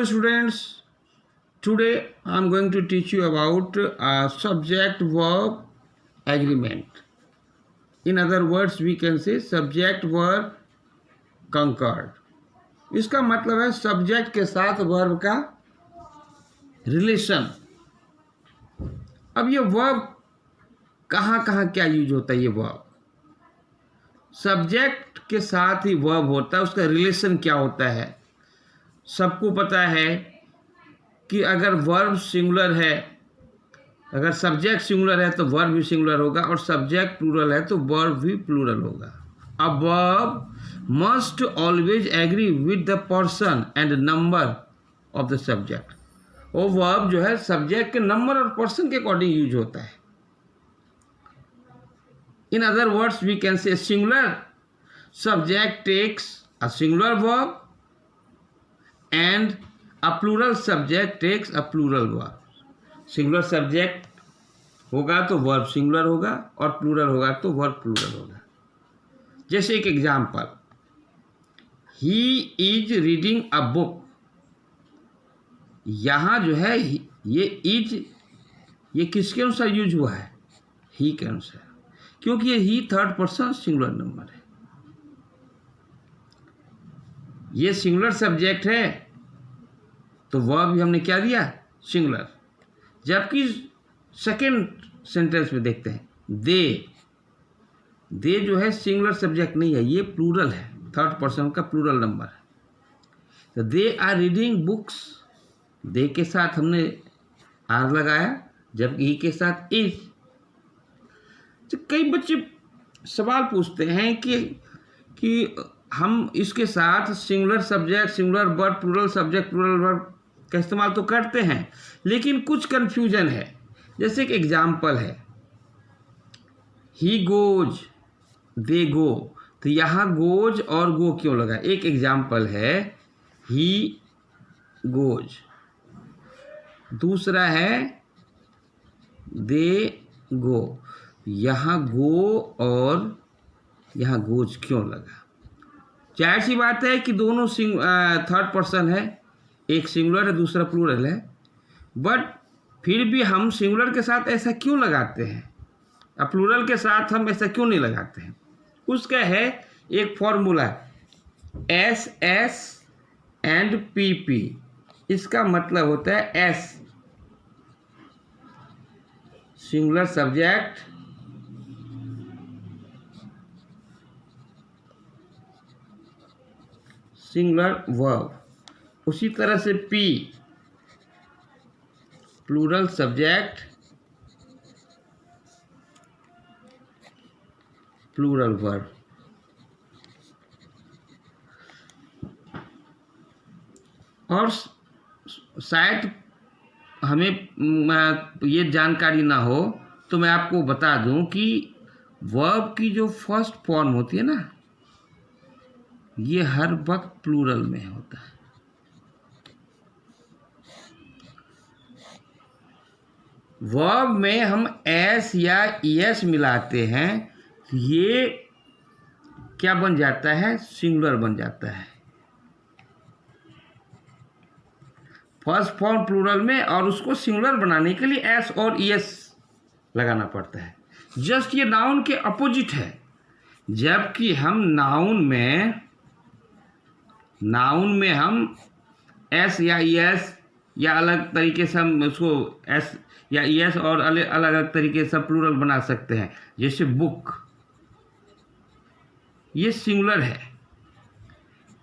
Hello students, today I am going to teach you about subject-verb agreement. In other words, we can say subject-verb concord. इसका मतलब है subject के साथ verb का relation. अब ये वर्ब कहाँ कहाँ क्या यूज होता है? ये वर्ब सब्जेक्ट के साथ ही वर्ब होता है, उसका रिलेशन क्या होता है? सबको पता है कि अगर वर्ब सिंगुलर है, अगर सब्जेक्ट सिंगुलर है तो वर्ब भी सिंगुलर होगा, और सब्जेक्ट प्लूरल है तो वर्ब भी प्लूरल होगा। A verb must always agree with the person and number of the subject. वो वर्ब जो है सब्जेक्ट के नंबर और पर्सन के अकॉर्डिंग यूज होता है। In other words we can say singular subject takes a singular verb and a plural subject takes a plural verb. Singular subject होगा तो वर्ब सिंगुलर होगा, और प्लूरल होगा तो वर्ब प्लूरल होगा। जैसे एक example, he is reading a book. यहाँ जो है ये इज, ये किसके अनुसार यूज हुआ है? ही के अनुसार, क्योंकि ये ही थर्ड पर्सन सिंगुलर नंबर है। ये सिंगुलर सब्जेक्ट है तो वर्ब भी हमने क्या दिया? सिंगुलर। जबकि सेकेंड सेंटेंस में देखते हैं, दे जो है सिंगुलर सब्जेक्ट नहीं है, ये प्लूरल है, थर्ड पर्सन का प्लूरल नंबर है। तो दे आर रीडिंग बुक्स, दे के साथ हमने आर लगाया, जबकि ही के साथ इज। तो कई बच्चे सवाल पूछते हैं कि हम इसके साथ singular subject, singular verb, plural subject, plural verb का इस्तेमाल तो करते हैं, लेकिन कुछ कंफ्यूजन है। जैसे एक एग्जाम्पल है, ही गोज, दे गो, तो यहाँ गोज और गो क्यों लगा? एक एग्जाम्पल है ही गोज, दूसरा है दे गो, यहाँ गो और यहाँ गोज क्यों लगा? जाहिर सी बात है कि दोनों थर्ड पर्सन है, एक सिंगुलर है दूसरा प्लूरल है, बट फिर भी हम सिंगुलर के साथ ऐसा क्यों लगाते हैं, अब प्लूरल के साथ हम ऐसा क्यों नहीं लगाते हैं? उसका है एक formula, S S and P P. इसका मतलब होता है S singular subject, singular verb, उसी तरह से P plural subject, plural verb. और शायद हमें ये जानकारी ना हो तो मैं आपको बता दूं कि वर्ब की जो फर्स्ट फॉर्म होती है ना, ये हर वक्त प्लूरल में होता है। वर्ब में हम एस या एस मिलाते हैं तो ये क्या बन जाता है? सिंगुलर बन जाता है। फर्स्ट फॉर्म प्लूरल में, और उसको सिंगुलर बनाने के लिए एस और एस लगाना पड़ता है। जस्ट ये नाउन के अपोजिट है। जबकि हम नाउन में हम एस या एस या अलग तरीके से हम उसको एस या एस और अलग अलग तरीके से प्लूरल बना सकते हैं। जैसे बुक, ये सिंगुलर है,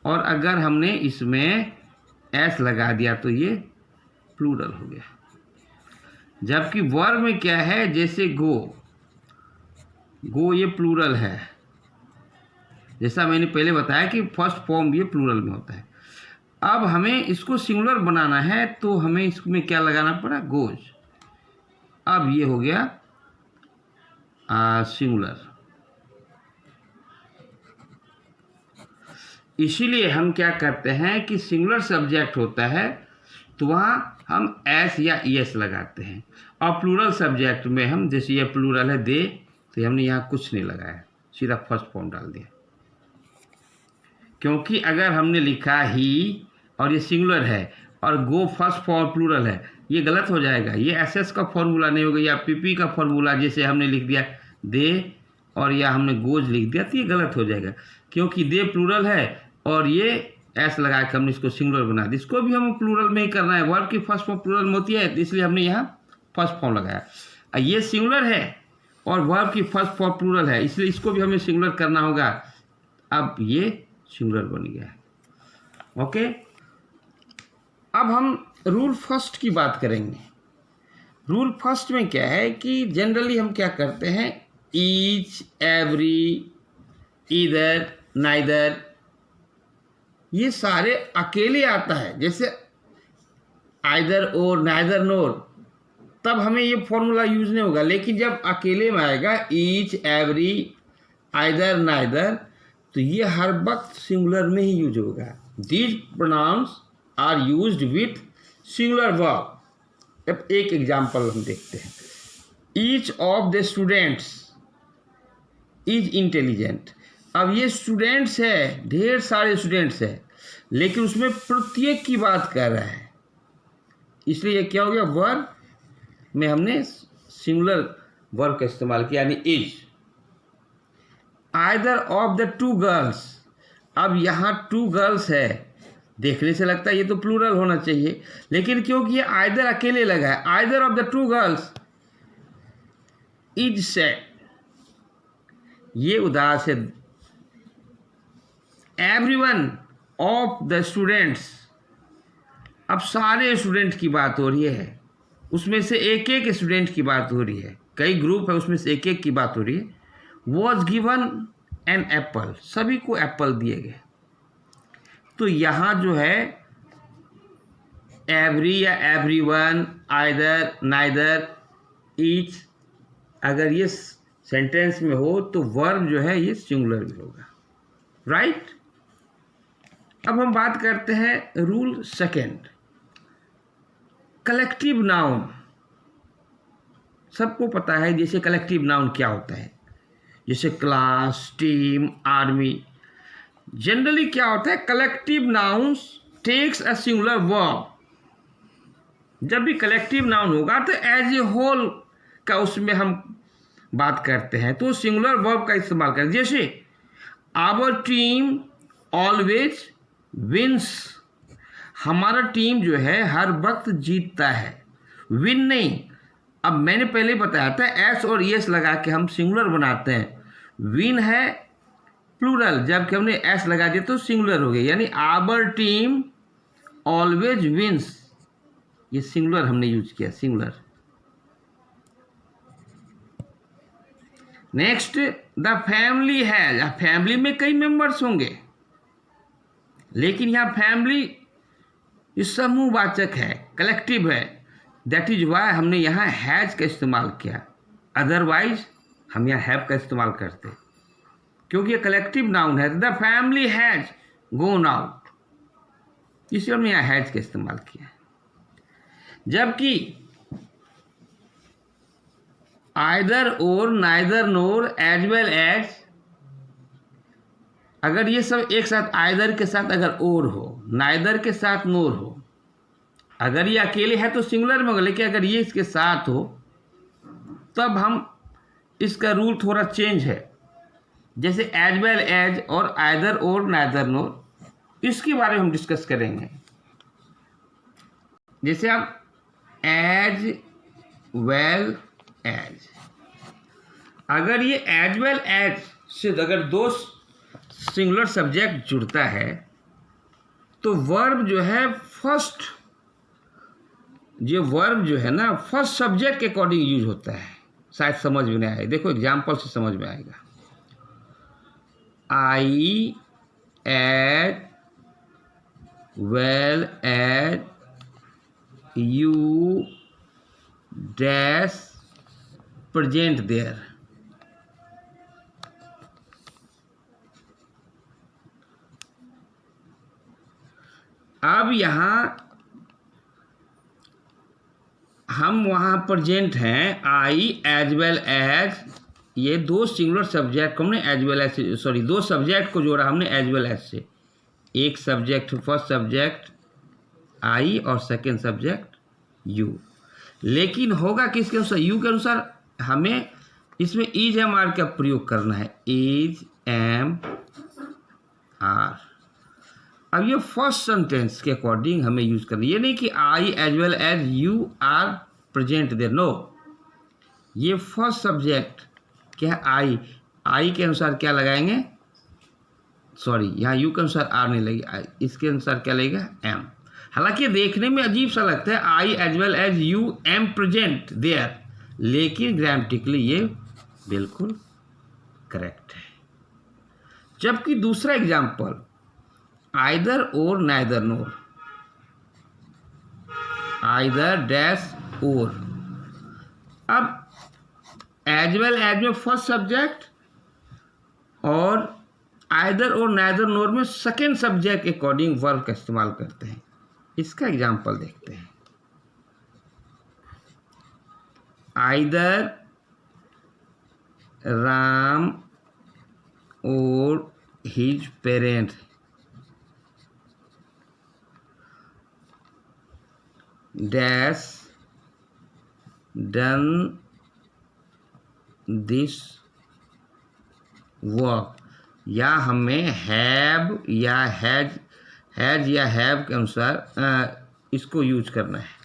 और अगर हमने इसमें एस लगा दिया तो ये प्लूरल हो गया। जबकि वर्ब में क्या है? जैसे गो, ये प्लूरल है, जैसा मैंने पहले बताया कि फर्स्ट फॉर्म ये प्लूरल में होता है। अब हमें इसको सिंगुलर बनाना है तो हमें इसमें क्या लगाना पड़ा? गोज। अब ये हो गया सिंगुलर। इसीलिए हम क्या करते हैं कि सिंगुलर सब्जेक्ट होता है तो वहाँ हम एस या एस लगाते हैं, और प्लूरल सब्जेक्ट में हम, जैसे ये प्लूरल है दे, तो हमने यहाँ कुछ नहीं लगाया, सीधा फर्स्ट फॉर्म डाल दिया। क्योंकि अगर हमने लिखा ही और ये सिंगुलर है और गो फर्स्ट फॉर प्लूरल है, ये गलत हो जाएगा। ये एसएस का फॉर्मूला नहीं होगा, या पीपी का फॉर्मूला जैसे हमने लिख दिया दे और या हमने गोज लिख दिया, तो ये गलत हो जाएगा, क्योंकि दे प्लूरल है और ये एस लगा के हमने इसको सिंगुलर बना दिया। इसको भी हमें प्लूरल में ही करना है, वर्ब की फर्स्ट फॉर्म प्लूरल में होती है, तो इसलिए हमने यहाँ फर्स्ट फॉर्म लगाया। ये सिंगुलर है और वर्ब की फर्स्ट फॉर्म प्लूरल है, इसलिए इसको भी हमें सिंगुलर करना होगा। अब ये सिंगुलर बन गया है। ओके, अब हम रूल फर्स्ट की बात करेंगे। रूल फर्स्ट में क्या है कि जनरली हम क्या करते हैं, ईच, एवरी, ईदर, नाइदर, ये सारे अकेले आता है। जैसे आइदर और, नाइदर नोर, तब हमें ये फॉर्मूला यूज नहीं होगा, लेकिन जब अकेले में आएगा ईच, एवरी, आइदर, नाइदर, तो ये हर वक्त सिंगुलर में ही यूज होगा। These pronouns are used with singular verb. अब एक एग्जांपल हम देखते हैं। Each of the students is intelligent. अब ये स्टूडेंट्स है, ढेर सारे स्टूडेंट्स है, लेकिन उसमें प्रत्येक की बात कर रहा है, इसलिए ये क्या हो गया, वर्ब में हमने सिंगुलर वर्ब का इस्तेमाल किया, यानी is. Either of the two girls, अब यहाँ टू गर्ल्स है, देखने से लगता है ये तो प्लूरल होना चाहिए, लेकिन क्योंकि ये आइदर अकेले लगा है, either of the two girls is said, ये उदास है। एवरीवन ऑफ द स्टूडेंट्स, अब सारे स्टूडेंट की बात हो रही है, उसमें से एक एक स्टूडेंट की बात हो रही है, कई ग्रुप है उसमें से एक एक की बात हो रही है। वॉज गिवन एन एप्पल, सभी को एप्पल दिए गए। तो यहाँ जो है एवरी या एवरीवन, आइदर, नाइदर, ईच, अगर ये सेंटेंस में हो तो वर्ब जो है ये सिंगुलर में होगा, राइट। अब हम बात करते हैं रूल सेकंड, कलेक्टिव नाउन। सबको पता है जैसे कलेक्टिव नाउन क्या होता है, जैसे क्लास, टीम, आर्मी। जनरली क्या होता है, collective nouns takes a singular verb. जब भी कलेक्टिव नाउन होगा तो एज ए होल का उसमें हम बात करते हैं, तो सिंगुलर वर्ब का इस्तेमाल करें। जैसे आवर टीम ऑलवेज विन्स, हमारा टीम जो है हर वक्त जीतता है, विन नहीं। अब मैंने पहले बताया था एस और एस लगा के हम सिंगुलर बनाते हैं, विन है प्लूरल, जबकि हमने एस लगा दिया तो सिंगुलर हो गया, यानी आवर टीम ऑलवेज विन्स, ये सिंगुलर हमने यूज किया, सिंगुलर। नेक्स्ट, द फैमिली है, फैमिली में कई मेंबर्स होंगे, लेकिन यहाँ फैमिली इस समूहवाचक है, कलेक्टिव है, दैट इज वाई हमने यहाँ हैज का इस्तेमाल किया। अदरवाइज हम यहाँ हैव का इस्तेमाल करते, क्योंकि ये कलेक्टिव नाउन है। The family has gone out, इसलिए हमने यहाँ हैज का इस्तेमाल किया। जबकि आइदर और, नाइदर नोर, एज वेल एज, अगर ये सब एक साथ आइदर के साथ अगर और हो, नाइदर के साथ नोर हो, अगर ये अकेले है तो सिंगुलर में होगा, लेकिन अगर ये इसके साथ हो तब हम, इसका रूल थोड़ा चेंज है। जैसे एज वेल एज और आइदर और, नाइदर नोर, इसके बारे में हम डिस्कस करेंगे। जैसे आप एज वेल एज, अगर ये एज वेल एज से अगर दो सिंगुलर सब्जेक्ट जुड़ता है तो वर्ब जो है फर्स्ट, जो वर्ब जो है ना फर्स्ट सब्जेक्ट के अकॉर्डिंग यूज होता है। शायद समझ में नहीं आएगा, देखो एग्जाम्पल से समझ में आएगा। I as well as you dash present there. अब यहाँ हम वहाँ प्रेजेंट हैं, आई एज वेल एज, ये दो सिंगुलर सब्जेक्ट को हमने एज वेल एज, सॉरी दो सब्जेक्ट को जोड़ा हमने एज वेल एज से। एक सब्जेक्ट फर्स्ट सब्जेक्ट आई और सेकेंड सब्जेक्ट यू। लेकिन होगा किसके अनुसार? यू के अनुसार हमें इसमें इज एम आर का प्रयोग करना है, इज एम आर। अब ये फर्स्ट सेंटेंस के अकॉर्डिंग हमें यूज करना है, ये नहीं कि I as well as you are present there, no. ये फर्स्ट सब्जेक्ट क्या है? आई के अनुसार क्या लगाएंगे? सॉरी, यहाँ यू के अनुसार आर नहीं लगेगा, इसके अनुसार क्या लगेगा? एम। हालांकि देखने में अजीब सा लगता है, I as well as you am present there, लेकिन ग्रामेटिकली ये बिल्कुल करेक्ट है। जबकि दूसरा एग्जाम्पल, आइदर और neither nor, either dash or. अब एज वेल एज में फर्स्ट सब्जेक्ट और आइदर और नाइदर नोर में सेकेंड सब्जेक्ट के अकॉर्डिंग वर्ब का इस्तेमाल करते हैं। इसका एग्जाम्पल देखते हैं। आइदर राम और his parent dash done this work, या हमें हैव या हैज या हैव के अनुसार इसको यूज करना है।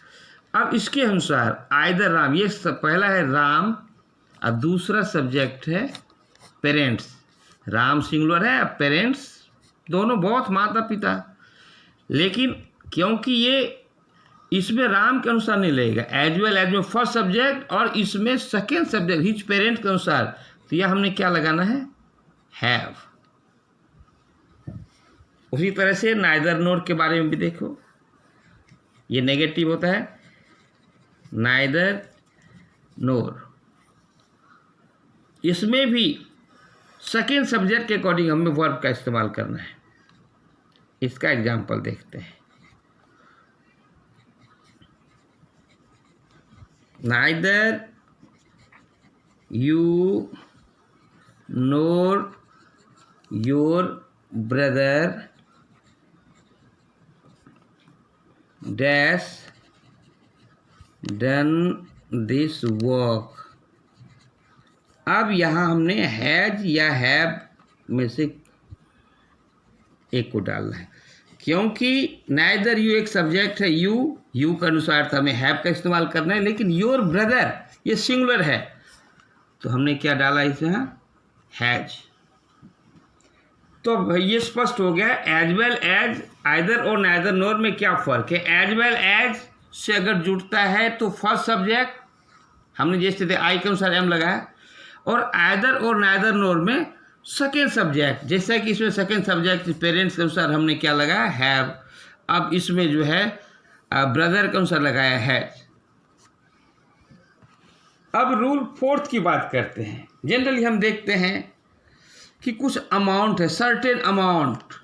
अब इसके अनुसार आइदर राम, ये पहला है राम और दूसरा सब्जेक्ट है पेरेंट्स। राम सिंगुलर है, पेरेंट्स दोनों बहुत माता पिता, लेकिन क्योंकि ये इसमें राम के अनुसार नहीं लगेगा, एज वेल एज में फर्स्ट सब्जेक्ट और इसमें सेकेंड सब्जेक्ट हिज पेरेंट के अनुसार, तो यह हमने क्या लगाना है? हैव। उसी तरह से नाइदर नोर के बारे में भी देखो, ये नेगेटिव होता है, नाइदर नोर। इसमें भी सेकेंड सब्जेक्ट के अकॉर्डिंग हमें वर्ब का इस्तेमाल करना है। इसका एग्जाम्पल देखते हैं। Neither you NOR your brother dash done this work. अब यहाँ हमने हैज या हैव में से एक को डालना है, क्योंकि नाइदर यू एक सब्जेक्ट है, यू के अनुसार तो हमें हैव का इस्तेमाल करना है, लेकिन योर ब्रदर ये सिंगुलर है, तो हमने क्या डाला इसमें? हैज। तो ये स्पष्ट हो गया एज वेल एज, आइदर और नाइदर नोर में क्या फ़र्क है। एज वेल एज से अगर जुड़ता है तो फर्स्ट सब्जेक्ट हमने जैसे आई के अनुसार एम लगाया, और आइदर और नाइदर नोर में सेकेंड सब्जेक्ट, जैसा कि इसमें सेकेंड सब्जेक्ट पेरेंट्स के अनुसार हमने क्या लगाया? हैव। अब इसमें जो है ब्रदर के अनुसार लगाया हैज। अब रूल फोर्थ की बात करते हैं। जनरली हम देखते हैं कि कुछ अमाउंट है, सर्टेन अमाउंट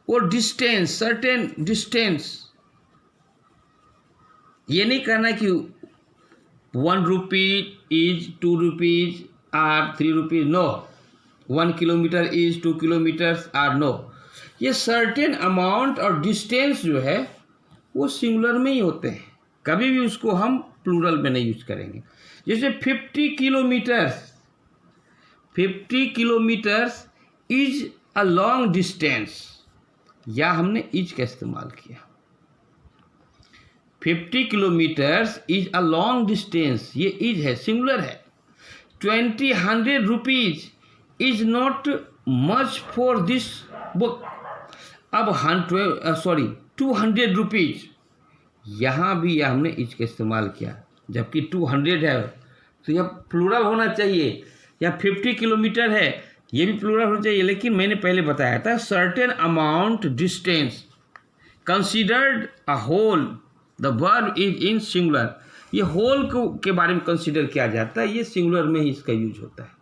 और डिस्टेंस, सर्टेन डिस्टेंस। ये नहीं कहना कि 1 rupees is 2 rupees are 3 rupees, no. 1 kilometre is 2 kilometres are, no. ये सर्टेन अमाउंट और डिस्टेंस जो है वो सिंगुलर में ही होते हैं, कभी भी उसको हम प्लूरल में नहीं यूज करेंगे। जैसे 50 kilometres is a long distance, या हमने इज का इस्तेमाल किया। 50 kilometres is a long distance, ये इज है, सिंगुलर है। 100 rupees is not much for this book. अब 200 रुपीज, यहाँ भी यह हमने इज का इस्तेमाल किया, जबकि 200 है तो यह प्लूरल होना चाहिए, या 50 किलोमीटर है ये भी प्लूरल होना चाहिए। लेकिन मैंने पहले बताया था certain amount distance considered a whole, the verb is in singular. ये होल को के बारे में कंसिडर किया जाता है, ये सिंगुलर में ही इसका यूज होता है।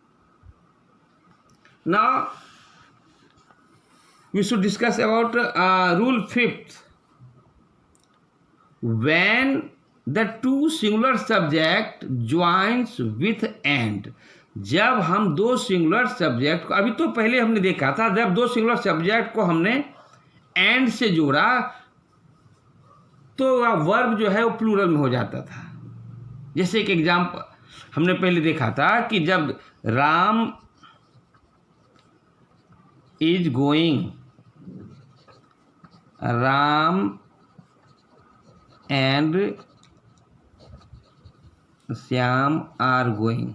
Now we should discuss about rule 5th। when the two singular subject joins with and, जब हम दो सिंगुलर सब्जेक्ट को, अभी तो पहले हमने देखा था जब दो सिंगुलर सब्जेक्ट को हमने एंड से जोड़ा तो वह वर्ब जो है वो प्लूरल में हो जाता था। जैसे एक एग्जाम्पल हमने पहले देखा था कि जब Ram is going, Ram and Shyam are going.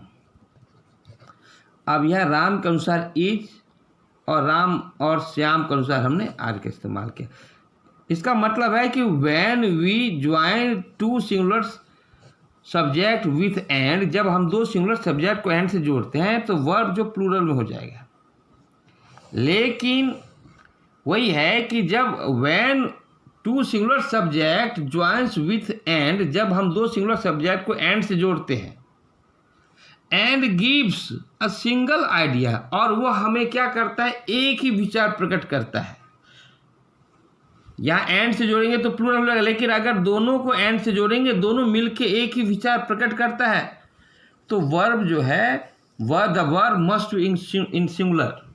अब यह राम के अनुसार इज और राम और श्याम के अनुसार हमने आर का इस्तेमाल किया। इसका मतलब है कि when we join two singular subject with and, जब हम दो सिंगुलर सब्जेक्ट को एंड से जोड़ते हैं तो वर्ब जो प्लूरल में हो जाएगा। लेकिन वही है कि जब when two singular subject joins with and, जब हम दो सिंगुलर सब्जेक्ट को एंड से जोड़ते हैं, and gives a single idea, और वो हमें क्या करता है, एक ही विचार प्रकट करता है। यहाँ एंड से जोड़ेंगे तो प्लूरल लगेगा, लेकिन अगर दोनों को एंड से जोड़ेंगे, दोनों मिलके एक ही विचार प्रकट करता है, तो वर्ब जो है वह the verb must in singular.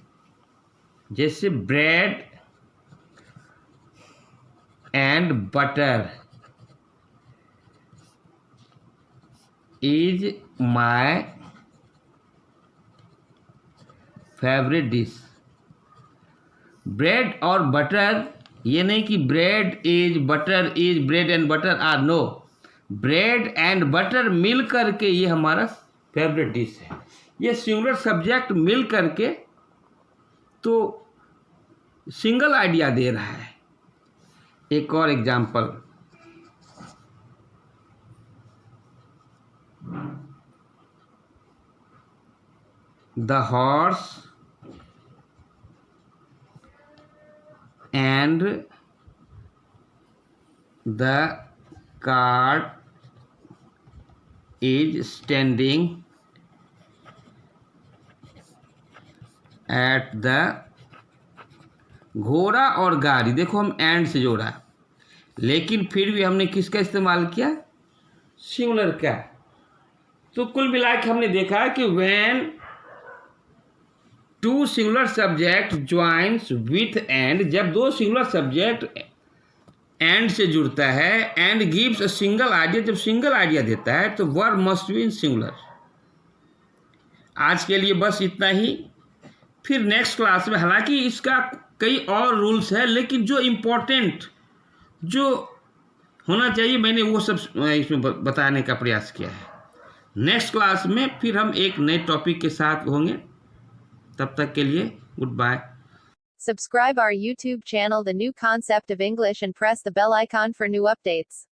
जैसे bread and butter is my favourite dish. Bread और बटर, ये नहीं कि bread is butter is bread and butter are, no, bread and butter मिल करके ये हमारा फेवरेट डिश है। ये सिंगुलर सब्जेक्ट मिल करके तो सिंगल आइडिया दे रहा है। एक और example, the horse and the cart is standing at the, घोड़ा और गाड़ी, देखो हम एंड से जोड़ा, लेकिन फिर भी हमने किसका इस्तेमाल किया, सिंगुलर का। तो कुल मिला के हमने देखा कि when two singular subject joins with and, जब दो सिंगुलर सब्जेक्ट एंड से जुड़ता है, and gives a single idea, जब सिंगल आइडिया देता है तो verb must be in singular. आज के लिए बस इतना ही। फिर नेक्स्ट क्लास में, हालांकि इसका कई और रूल्स है, लेकिन जो इम्पोर्टेंट जो होना चाहिए मैंने वो सब इसमें बताने का प्रयास किया है। नेक्स्ट क्लास में फिर हम एक नए टॉपिक के साथ होंगे। तब तक के लिए goodbye. Subscribe our YouTube channel The New Concept of English and press the bell icon for new updates.